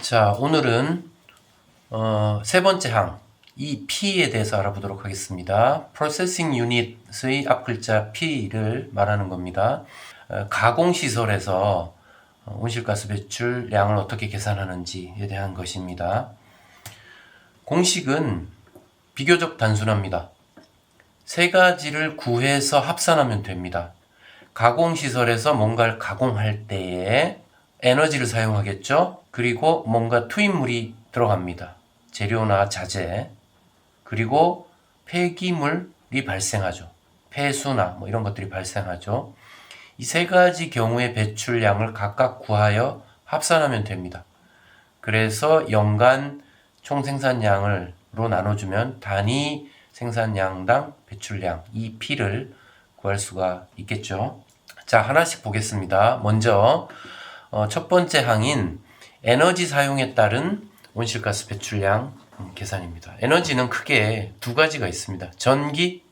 자, 오늘은 세 번째 항, 이 P에 대해서 알아보도록 하겠습니다. Processing Unit의 앞글자 P를 말하는 겁니다. 가공시설에서 온실가스 배출량을 어떻게 계산하는지에 대한 것입니다. 공식은 비교적 단순합니다. 세 가지를 구해서 합산하면 됩니다. 가공시설에서 뭔가를 가공할 때에 에너지를 사용하겠죠. 그리고 뭔가 투입물이 들어갑니다. 재료나 자재, 그리고 폐기물이 발생하죠. 폐수나 이런 것들이 발생하죠. 이 세 가지 경우의 배출량을 각각 구하여 합산하면 됩니다. 그래서 연간 총생산량으로 나눠주면 단위 생산량당 배출량, 이 P를 구할 수가 있겠죠. 자, 하나씩 보겠습니다. 먼저 첫 번째 항인 에너지 사용에 따른 온실가스 배출량 계산입니다. 에너지는 크게 두 가지가 있습니다. 전기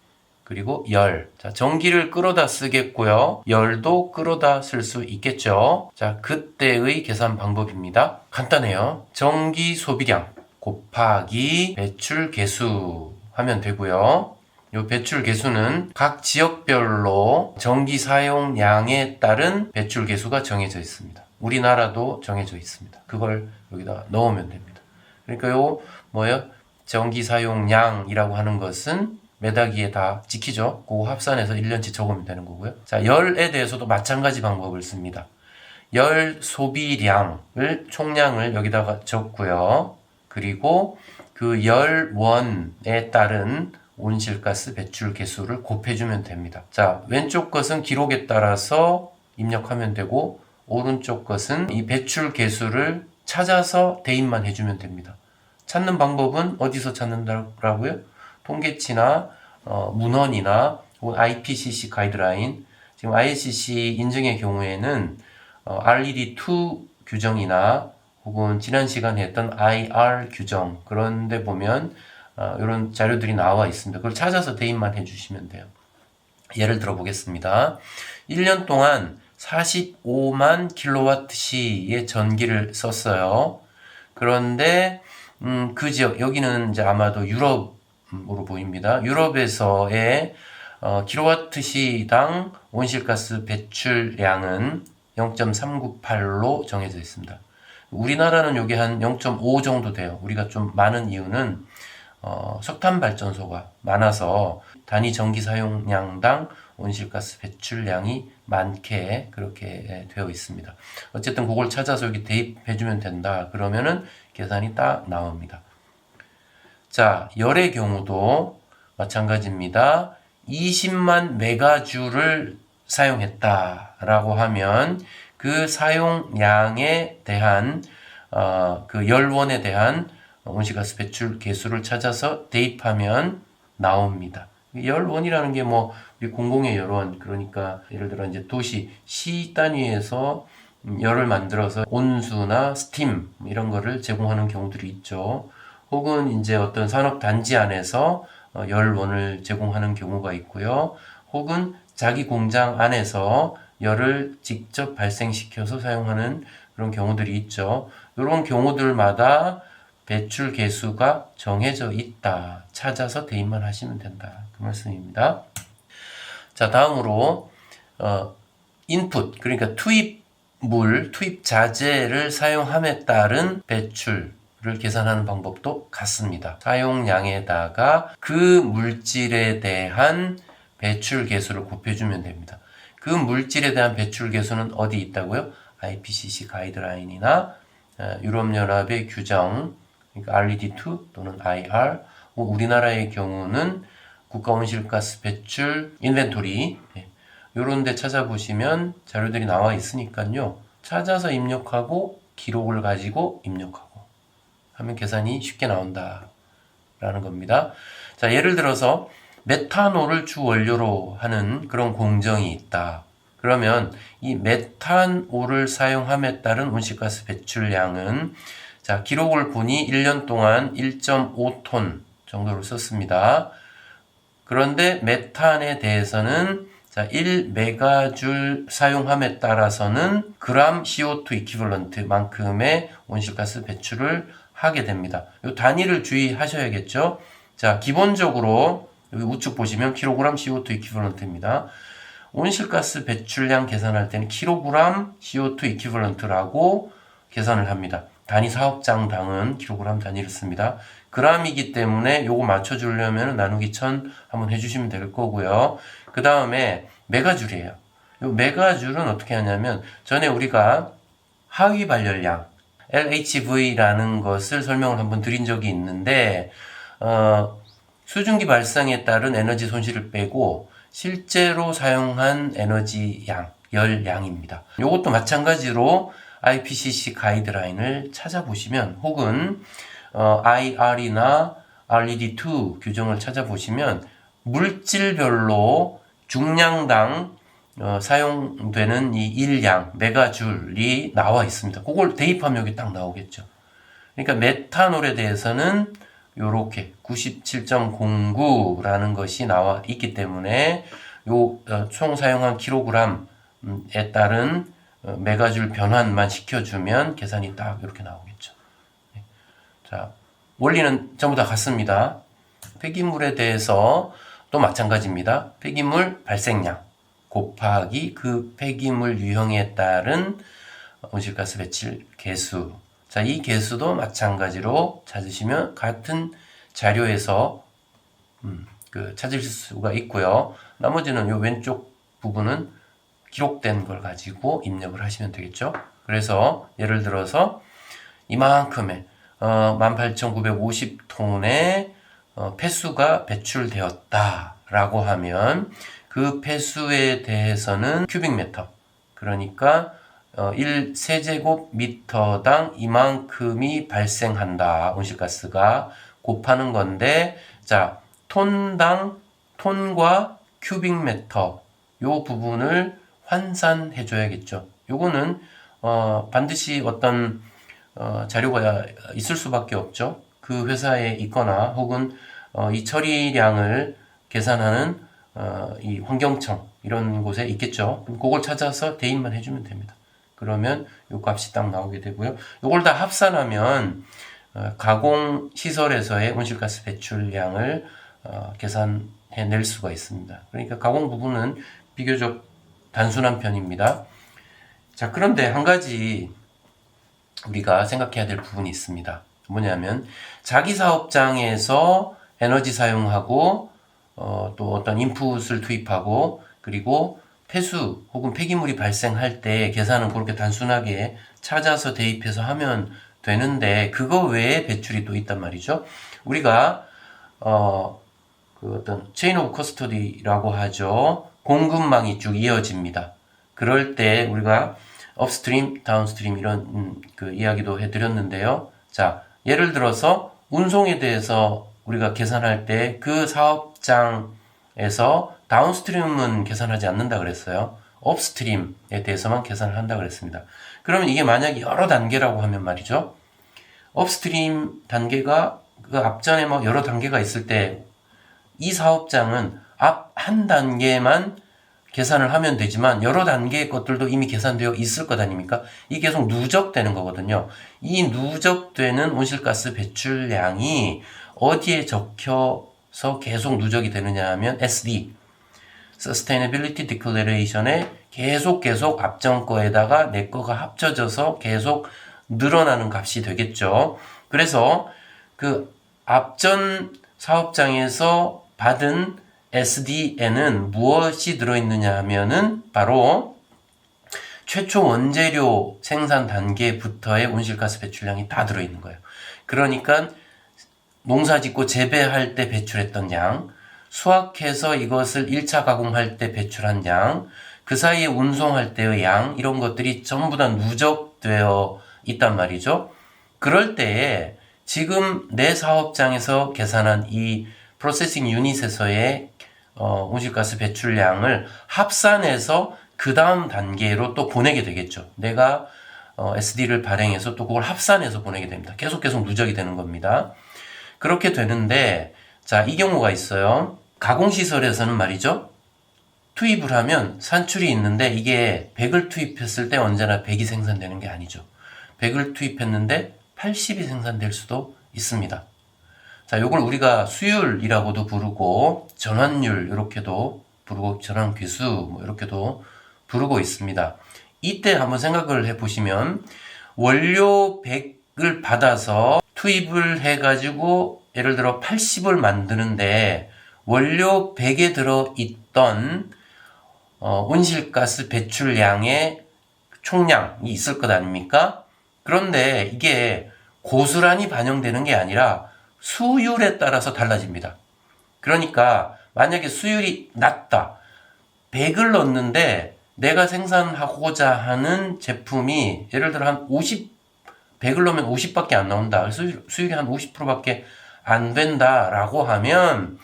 그리고 열. 자, 전기를 끌어다 쓰겠고요. 열도 끌어다 쓸 수 있겠죠. 자, 그때의 계산 방법입니다. 간단해요. 전기 소비량 곱하기 배출 개수 하면 되고요. 이 배출 개수는 각 지역별로 전기 사용량에 따른 배출 개수가 정해져 있습니다. 우리나라도 정해져 있습니다. 그걸 여기다 넣으면 됩니다. 그러니까 전기 사용량이라고 하는 것은 매다기에 다 찍히죠. 그거 합산해서 1년치 적으면 되는 거고요. 자, 열에 대해서도 마찬가지 방법을 씁니다. 열 소비량을 총량을 여기다가 적고요. 그리고 그 열원에 따른 온실가스 배출 개수를 곱해주면 됩니다. 자, 왼쪽 것은 기록에 따라서 입력하면 되고 오른쪽 것은 이 배출 개수를 찾아서 대입만 해주면 됩니다. 찾는 방법은 어디서 찾는다고요? 통계치나 문헌이나 혹은 IPCC 가이드라인, 지금 ICC 인증의 경우에는 RED2 규정이나 혹은 지난 시간에 했던 IR 규정, 그런데 보면 이런 자료들이 나와 있습니다. 그걸 찾아서 대입만 해주시면 돼요. 예를 들어 보겠습니다. 1년 동안 45만 킬로와트시의 전기를 썼어요. 그런데 그 지역, 여기는 이제 아마도 유럽으로 보입니다. 유럽에서의 킬로와트시당 온실가스 배출량은 0.398로 정해져 있습니다. 우리나라는 여기 한 0.5 정도 돼요. 우리가 좀 많은 이유는 석탄 발전소가 많아서 단위 전기 사용량당 온실가스 배출량이 많게 그렇게 되어 있습니다. 어쨌든 그걸 찾아서 여기 대입해주면 된다. 그러면은 계산이 딱 나옵니다. 자, 열의 경우도 마찬가지입니다. 20만 메가주를 사용했다라고 하면 그 사용량에 대한 그 열원에 대한 온실가스 배출 개수를 찾아서 대입하면 나옵니다. 열원이라는 게 우리 공공의 열원, 그러니까 예를 들어 이제 도시, 시 단위에서 열을 만들어서 온수나 스팀 이런 거를 제공하는 경우들이 있죠. 혹은 이제 어떤 산업 단지 안에서 열원을 제공하는 경우가 있고요. 혹은 자기 공장 안에서 열을 직접 발생시켜서 사용하는 그런 경우들이 있죠. 이런 경우들마다 배출 개수가 정해져 있다. 찾아서 대입만 하시면 된다. 그 말씀입니다. 자, 다음으로 인풋, 그러니까 투입물, 투입 자재를 사용함에 따른 배출을 계산하는 방법도 같습니다. 사용량에다가 그 물질에 대한 배출 개수를 곱해주면 됩니다. 그 물질에 대한 배출 개수는 어디 있다고요? IPCC 가이드라인이나 유럽연합의 규정, 그러니까 RED2 또는 IR, 우리나라의 경우는 국가온실가스 배출 인벤토리, 이런 데 찾아보시면 자료들이 나와 있으니까요. 찾아서 입력하고 기록을 가지고 입력하고 하면 계산이 쉽게 나온다 라는 겁니다. 자, 예를 들어서 메탄올을 주 원료로 하는 그런 공정이 있다. 그러면 이 메탄올을 사용함에 따른 온실가스 배출량은, 자, 기록을 보니 1년 동안 1.5톤 정도를 썼습니다. 그런데 메탄에 대해서는 자, 1메가줄 사용함에 따라서는 그램 CO2 이퀴벌런트만큼의 온실가스 배출을 하게 됩니다. 이 단위를 주의하셔야겠죠. 자, 기본적으로 여기 우측 보시면 킬로그램 CO2 이퀴벌런트입니다. 온실가스 배출량 계산할 때는 킬로그램 CO2 이퀴벌런트라고 계산을 합니다. 단위 사업장당은 킬로그램 단위를 씁니다. 그램이기 때문에 요거 맞춰주려면 나누기 1000 한번 해주시면 될 거고요. 그 다음에 메가줄이에요. 요 메가줄은 어떻게 하냐면 전에 우리가 하위 발열량 LHV라는 것을 설명을 한번 드린 적이 있는데 수증기 발생에 따른 에너지 손실을 빼고 실제로 사용한 에너지 양, 열량입니다. 이것도 마찬가지로 IPCC 가이드라인을 찾아보시면 혹은 IR이나 RED2 규정을 찾아보시면 물질별로 중량당 사용되는 이 일량, 메가줄이 나와 있습니다. 그걸 대입하면 여기 딱 나오겠죠. 그러니까 메탄올에 대해서는 요렇게 97.09라는 것이 나와 있기 때문에 요 총 사용한 킬로그램에 따른 메가줄 변환만 시켜주면 계산이 딱 이렇게 나오겠죠. 자, 원리는 전부 다 같습니다. 폐기물에 대해서 또 마찬가지입니다. 폐기물 발생량 곱하기 그 폐기물 유형에 따른 온실가스 배출 계수. 자, 이 계수도 마찬가지로 찾으시면 같은 자료에서 찾을 수가 있고요. 나머지는 요 왼쪽 부분은 기록된 걸 가지고 입력을 하시면 되겠죠. 그래서 예를 들어서 이만큼의 18,950톤의 폐수가 배출되었다라고 하면 그 폐수에 대해서는 큐빅미터, 그러니까 1세제곱미터당 이만큼이 발생한다. 온실가스가 곱하는 건데, 자, 톤당 톤과 큐빅미터 요 부분을 환산해 줘야겠죠. 요거는 반드시 어떤 자료가 있을 수밖에 없죠. 그 회사에 있거나 혹은 이 처리량을 계산하는 이 환경청 이런 곳에 있겠죠. 그럼 그걸 찾아서 대입만 해주면 됩니다. 그러면 요 값이 딱 나오게 되고요. 요걸 다 합산하면 가공 시설에서의 온실가스 배출량을 계산해낼 수가 있습니다. 그러니까 가공 부분은 비교적 단순한 편입니다. 자, 그런데 한 가지 우리가 생각해야 될 부분이 있습니다. 뭐냐면 자기 사업장에서 에너지 사용하고 또 어떤 인풋을 투입하고 그리고 폐수 혹은 폐기물이 발생할 때 계산은 그렇게 단순하게 찾아서 대입해서 하면 되는데 그거 외에 배출이 또 있단 말이죠. 우리가 그 어떤 체인 오브 커스터디라고 하죠. 공급망이 쭉 이어집니다. 그럴 때 우리가 업스트림, 다운스트림 이런 그 이야기도 해드렸는데요. 자, 예를 들어서 운송에 대해서 우리가 계산할 때 그 사업장에서 다운스트림은 계산하지 않는다 그랬어요. 업스트림에 대해서만 계산을 한다 그랬습니다. 그러면 이게 만약에 여러 단계라고 하면 말이죠. 업스트림 단계가 그 앞전에 뭐 여러 단계가 있을 때 이 사업장은 앞 한 단계만 계산을 하면 되지만 여러 단계의 것들도 이미 계산되어 있을 것 아닙니까? 이게 계속 누적되는 거거든요. 이 누적되는 온실가스 배출량이 어디에 적혀서 계속 누적이 되느냐 하면 SD, Sustainability Declaration에 계속 앞전 거에다가 내 거가 합쳐져서 계속 늘어나는 값이 되겠죠. 그래서 그 앞전 사업장에서 받은 SD에는 무엇이 들어있느냐 하면은 바로 최초 원재료 생산 단계부터의 온실가스 배출량이 다 들어있는 거예요. 그러니까 농사 짓고 재배할 때 배출했던 양, 수확해서 이것을 1차 가공할 때 배출한 양, 그 사이에 운송할 때의 양, 이런 것들이 전부 다 누적되어 있단 말이죠. 그럴 때에 지금 내 사업장에서 계산한 이 프로세싱 유닛에서의 온실가스 배출량을 합산해서 그 다음 단계로 또 보내게 되겠죠. 내가 SD를 발행해서 또 그걸 합산해서 보내게 됩니다. 계속 누적이 되는 겁니다. 그렇게 되는데 자, 이 경우가 있어요. 가공시설에서는 말이죠. 투입을 하면 산출이 있는데 이게 100을 투입했을 때 언제나 100이 생산되는 게 아니죠. 100을 투입했는데 80이 생산될 수도 있습니다. 자, 요걸 우리가 수율이라고도 부르고 전환율 이렇게도 부르고 전환 괴수 뭐 이렇게도 부르고 있습니다. 이때 한번 생각을 해보시면 원료 100을 받아서 투입을 해가지고 예를 들어 80을 만드는데 원료 100에 들어있던 온실가스 배출량의 총량이 있을 것 아닙니까? 그런데 이게 고스란히 반영되는 게 아니라 수율에 따라서 달라집니다. 그러니까 만약에 수율이 낮다. 100을 넣었는데 내가 생산하고자 하는 제품이 예를 들어 한 100을 넣으면 50밖에 안 나온다. 수율이 한 50%밖에 안 된다라고 하면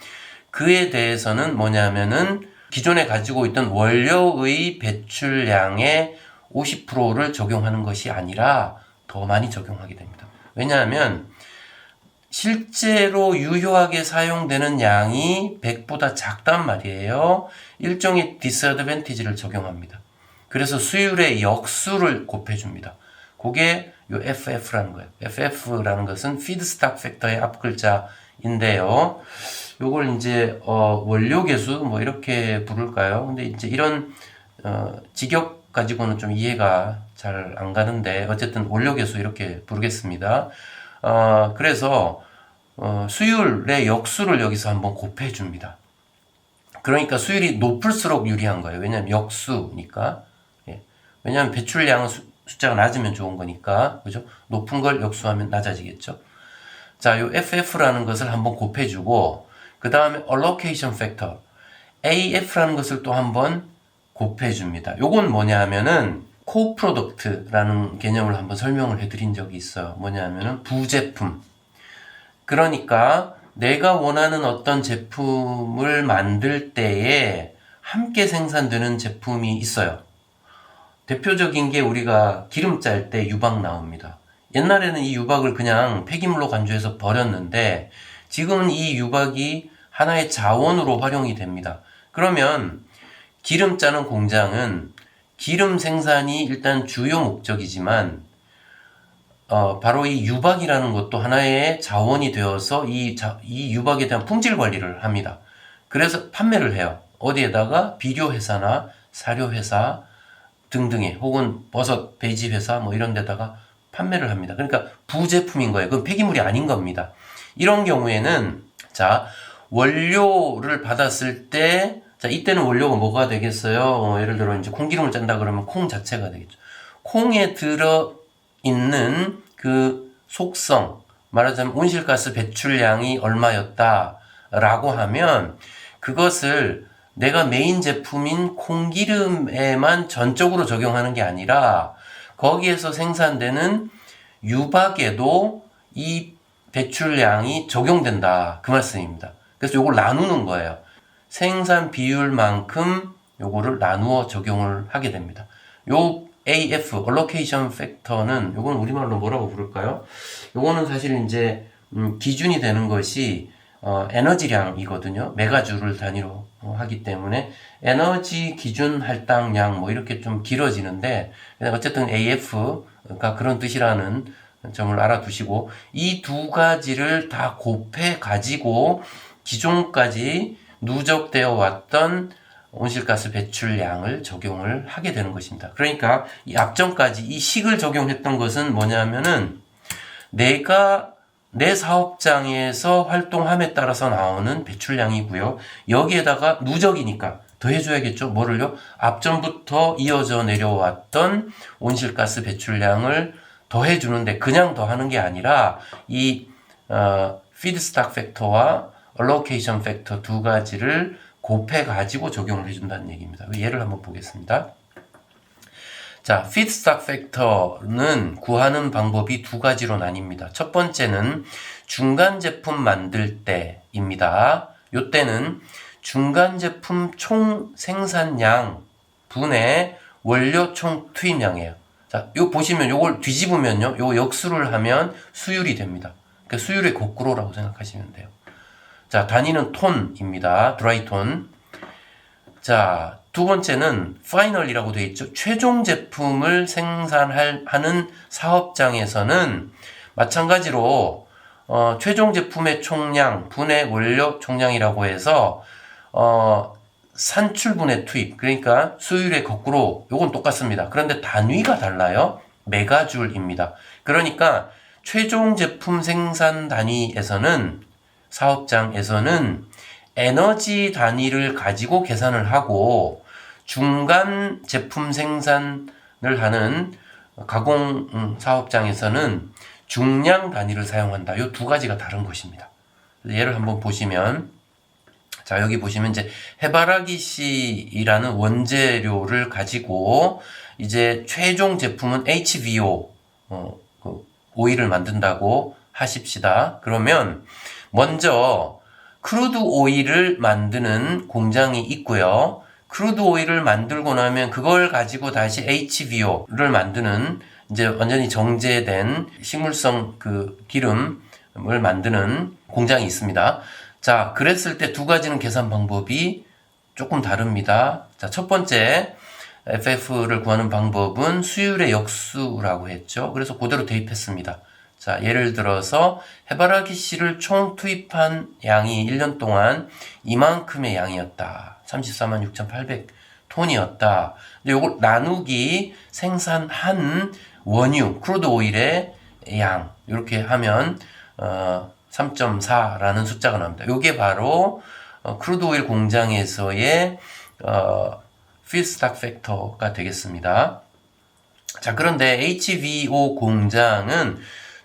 그에 대해서는 뭐냐면은 기존에 가지고 있던 원료의 배출량의 50%를 적용하는 것이 아니라 더 많이 적용하게 됩니다. 왜냐하면 실제로 유효하게 사용되는 양이 100보다 작단 말이에요. 일종의 디스어드밴티지를 적용합니다. 그래서 수율의 역수를 곱해줍니다. 그게 요 FF라는 거예요. FF라는 것은 feedstock 팩터의 앞글자인데요. 요걸 이제 원료 계수 뭐 이렇게 부를까요? 근데 이제 이런 직역 가지고는 좀 이해가 잘 안 가는데 어쨌든 원료 계수 이렇게 부르겠습니다. 그래서 수율의 역수를 여기서 한번 곱해 줍니다. 그러니까 수율이 높을수록 유리한 거예요. 왜냐하면 역수니까. 예. 왜냐하면 배출량은 숫자가 낮으면 좋은 거니까. 그죠? 높은 걸 역수하면 낮아지겠죠. 자, 요 FF라는 것을 한번 곱해 주고 그 다음에 allocation factor AF라는 것을 또 한번 곱해 줍니다. 요건 뭐냐 하면은 코프로덕트라는 개념을 한번 설명을 해드린 적이 있어요. 뭐냐 하면은 부제품. 그러니까 내가 원하는 어떤 제품을 만들 때에 함께 생산되는 제품이 있어요. 대표적인 게 우리가 기름 짤 때 유박 나옵니다. 옛날에는 이 유박을 그냥 폐기물로 간주해서 버렸는데 지금은 이 유박이 하나의 자원으로 활용이 됩니다. 그러면 기름 짜는 공장은 기름 생산이 일단 주요 목적이지만 바로 이 유박이라는 것도 하나의 자원이 되어서 이 유박에 대한 품질 관리를 합니다. 그래서 판매를 해요. 어디에다가 비료회사나 사료회사 등등에 혹은 버섯, 배지 회사 뭐 이런 데다가 판매를 합니다. 그러니까 부제품인 거예요. 그건 폐기물이 아닌 겁니다. 이런 경우에는 자 원료를 받았을 때 자 이때는 원료가 뭐가 되겠어요? 예를 들어 이제 콩기름을 짠다 그러면 콩 자체가 되겠죠. 콩에 들어 있는 그 속성, 말하자면 온실가스 배출량이 얼마였다라고 하면 그것을 내가 메인 제품인 콩기름에만 전적으로 적용하는 게 아니라 거기에서 생산되는 유박에도 이 배출량이 적용된다. 그 말씀입니다. 그래서 요걸 나누는 거예요. 생산 비율만큼 요거를 나누어 적용을 하게 됩니다. 요 AF, allocation factor는 요건 우리말로 뭐라고 부를까요? 요거는 사실 이제 기준이 되는 것이 에너지량이거든요. 메가줄을 단위로 하기 때문에 에너지 기준 할당량 뭐 이렇게 좀 길어지는데 어쨌든 AF가 그런 뜻이라는 점을 알아두시고 이 두 가지를 다 곱해 가지고 기존까지 누적되어 왔던 온실가스 배출량을 적용을 하게 되는 것입니다. 그러니까 이 앞전까지 이 식을 적용했던 것은 뭐냐면은 내가 내 사업장에서 활동함에 따라서 나오는 배출량이고요. 여기에다가 누적이니까 더해줘야겠죠. 뭐를요? 앞전부터 이어져 내려왔던 온실가스 배출량을 더해주는데 그냥 더하는 게 아니라 이 feedstock 팩터와 allocation 팩터 두 가지를 곱해가지고 적용을 해준다는 얘기입니다. 예를 한번 보겠습니다. 자, feedstock 팩터는 구하는 방법이 두 가지로 나뉩니다. 첫 번째는 중간 제품 만들 때입니다. 요때는 중간 제품 총 생산량 분의 원료 총 투입량이에요. 자, 요 보시면 요걸 뒤집으면요. 요 역수를 하면 수율이 됩니다. 그러니까 수율의 거꾸로라고 생각하시면 돼요. 자, 단위는 톤입니다. 드라이 톤. 자, 두 번째는 final이라고 되어 있죠. 최종 제품을 생산하는 사업장에서는 마찬가지로 최종 제품의 총량, 분해 원료 총량이라고 해서 산출분해 투입, 그러니까 수율의 거꾸로 요건 똑같습니다. 그런데 단위가 달라요. 메가줄입니다. 그러니까 최종 제품 생산 단위에서는 사업장에서는 에너지 단위를 가지고 계산을 하고 중간 제품 생산을 하는 가공 사업장에서는 중량 단위를 사용한다. 이 두 가지가 다른 것입니다. 예를 한번 보시면, 자, 여기 보시면 이제 해바라기 씨라는 원재료를 가지고 이제 최종 제품은 HVO, 오일을 만든다고 하십시다. 그러면 먼저 크루드 오일을 만드는 공장이 있고요. 크루드 오일을 만들고 나면 그걸 가지고 다시 HVO를 만드는 이제 완전히 정제된 식물성 그 기름을 만드는 공장이 있습니다. 자, 그랬을 때 두 가지는 계산 방법이 조금 다릅니다. 자, 첫 번째 FF를 구하는 방법은 수율의 역수라고 했죠. 그래서 그대로 대입했습니다. 자, 예를 들어서 해바라기 씨를 총 투입한 양이 1년 동안 이만큼의 양이었다. 346,800톤이었다. 근데 요걸 나누기 생산한 원유, 크루드 오일의 양, 이렇게 하면 3.4라는 숫자가 나옵니다. 요게 바로 크루드 오일 공장에서의 feedstock factor가 되겠습니다. 자, 그런데 HVO 공장은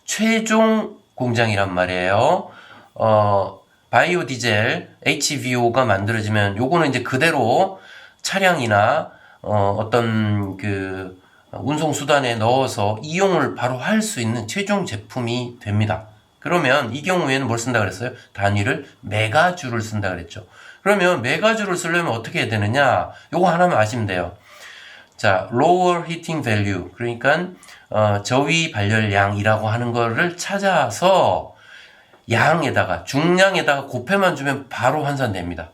최종 공장이란 말이에요. 바이오 디젤 HVO가 만들어지면 요거는 이제 그대로 차량이나 어떤 그 운송 수단에 넣어서 이용을 바로 할 수 있는 최종 제품이 됩니다. 그러면 이 경우에는 뭘 쓴다 그랬어요? 단위를 메가줄을 쓴다 그랬죠. 그러면 메가줄을 쓰려면 어떻게 해야 되느냐? 요거 하나만 아시면 돼요. 자, lower heating value, 그러니까 저위 발열량이라고 하는 거를 찾아서 양에다가 중량에다가 곱해만 주면 바로 환산됩니다.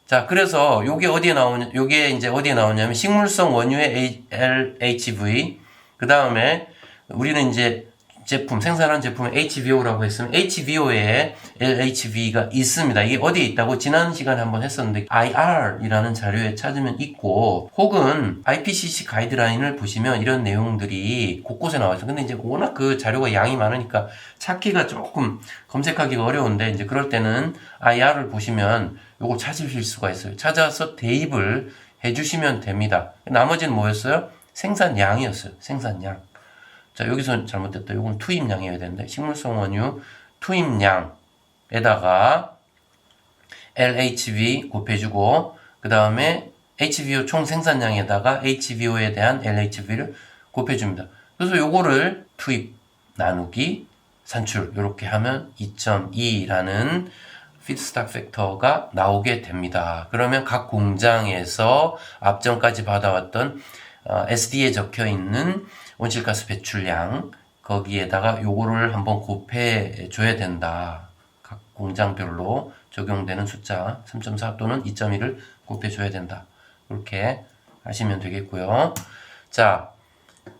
자, 그래서 요게 어디에 나오냐? 요게 이제 어디에 나오냐면 식물성 원유의 LHV, 그 다음에 우리는 이제 제품, 생산한 제품을 HVO라고 했으면 HVO에 LHV가 있습니다. 이게 어디에 있다고 지난 시간에 한번 했었는데 IR이라는 자료에 찾으면 있고, 혹은 IPCC 가이드라인을 보시면 이런 내용들이 곳곳에 나와 있어요. 근데 이제 워낙 그 자료가 양이 많으니까 찾기가 조금 검색하기가 어려운데, 이제 그럴 때는 IR을 보시면 요걸 찾으실 수가 있어요. 찾아서 대입을 해주시면 됩니다. 나머지는 뭐였어요? 생산량이었어요. 생산량. 자, 여기서 잘못됐다. 요건 투입량이어야 되는데, 식물성 원유 투입량에다가 LHV 곱해주고, 그 다음에 HVO 총 생산량에다가 HVO에 대한 LHV를 곱해줍니다. 그래서 요거를 투입 나누기 산출 이렇게 하면 2.2라는 feedstock factor가 나오게 됩니다. 그러면 각 공장에서 앞전까지 받아왔던 SD에 적혀 있는 온실가스 배출량, 거기에다가 요거를 한번 곱해 줘야 된다. 각 공장별로 적용되는 숫자 3.4 또는 2.1을 곱해 줘야 된다. 이렇게 하시면 되겠고요. 자,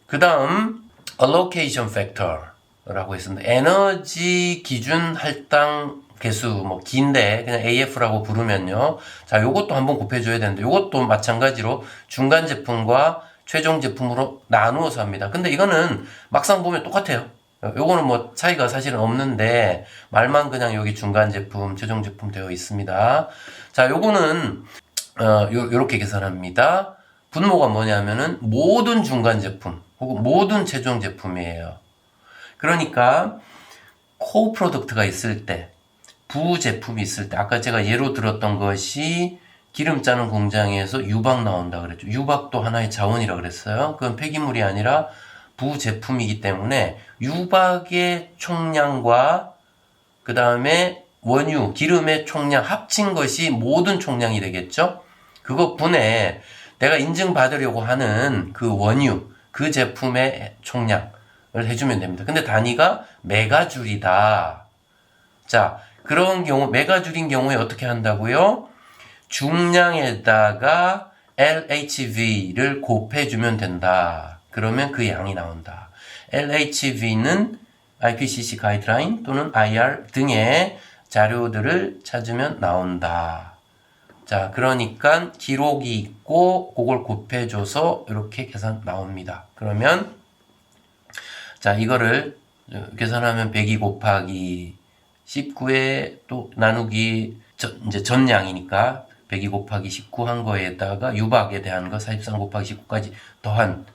그 다음 allocation factor라고 있습니다. 에너지 기준 할당 개수, 뭐 긴데 그냥 AF라고 부르면요. 자, 요것도 한번 곱해 줘야 되는데, 요것도 마찬가지로 중간 제품과 최종 제품으로 나누어서 합니다. 근데 이거는 막상 보면 똑같아요. 요거는 뭐 차이가 사실은 없는데 말만 그냥 여기 중간 제품, 최종 제품 되어 있습니다. 자, 요거는 요렇게 계산합니다. 분모가 뭐냐면은 모든 중간 제품 혹은 모든 최종 제품이에요. 그러니까 코 프로덕트가 있을 때, 부제품이 있을 때, 아까 제가 예로 들었던 것이 기름 짜는 공장에서 유박 나온다 그랬죠. 유박도 하나의 자원이라 그랬어요. 그건 폐기물이 아니라 부제품이기 때문에 유박의 총량과 그 다음에 원유, 기름의 총량 합친 것이 모든 총량이 되겠죠. 그거 분해 내가 인증받으려고 하는 그 원유, 그 제품의 총량을 해주면 됩니다. 근데 단위가 메가줄이다. 자, 그런 경우, 메가줄인 경우에 어떻게 한다고요? 중량에다가 LHV를 곱해주면 된다. 그러면 그 양이 나온다. LHV는 IPCC 가이드라인 또는 IR 등의 자료들을 찾으면 나온다. 자, 그러니까 기록이 있고 그걸 곱해줘서 이렇게 계산 나옵니다. 그러면 자, 이거를 계산하면 102 곱하기 19에 또 나누기 이제 전량이니까 102 곱하기 19 한 거에다가 유박에 대한 거 43 곱하기 19까지 더한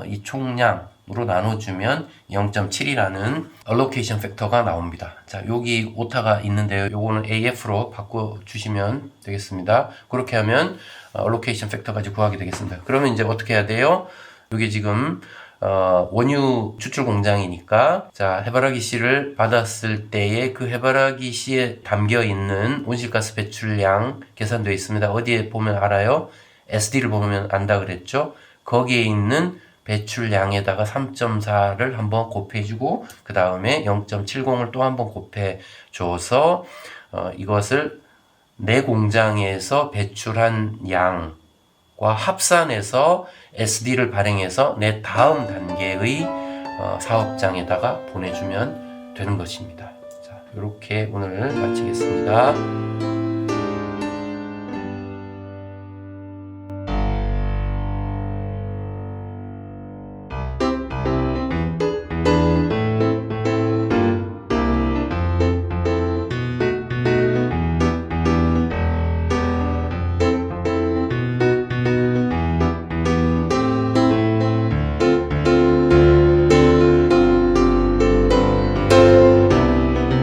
이 총량으로 나눠주면 0.7이라는 allocation 팩터가 나옵니다. 자, 여기 오타가 있는데요. 요거는 AF로 바꿔주시면 되겠습니다. 그렇게 하면 allocation 팩터까지 구하게 되겠습니다. 그러면 이제 어떻게 해야 돼요? 여기 지금 원유 추출 공장이니까 자, 해바라기 씨를 받았을 때에 그 해바라기 씨에 담겨 있는 온실가스 배출량 계산되어 있습니다. 어디에 보면 알아요? SD를 보면 안다 그랬죠? 거기에 있는 배출량에다가 3.4를 한번 곱해주고 그 다음에 0.70을 또 한번 곱해줘서 이것을 내 공장에서 배출한 양과 합산해서 SD를 발행해서 내 다음 단계의 사업장에다가 보내주면 되는 것입니다. 자, 이렇게 오늘 마치겠습니다.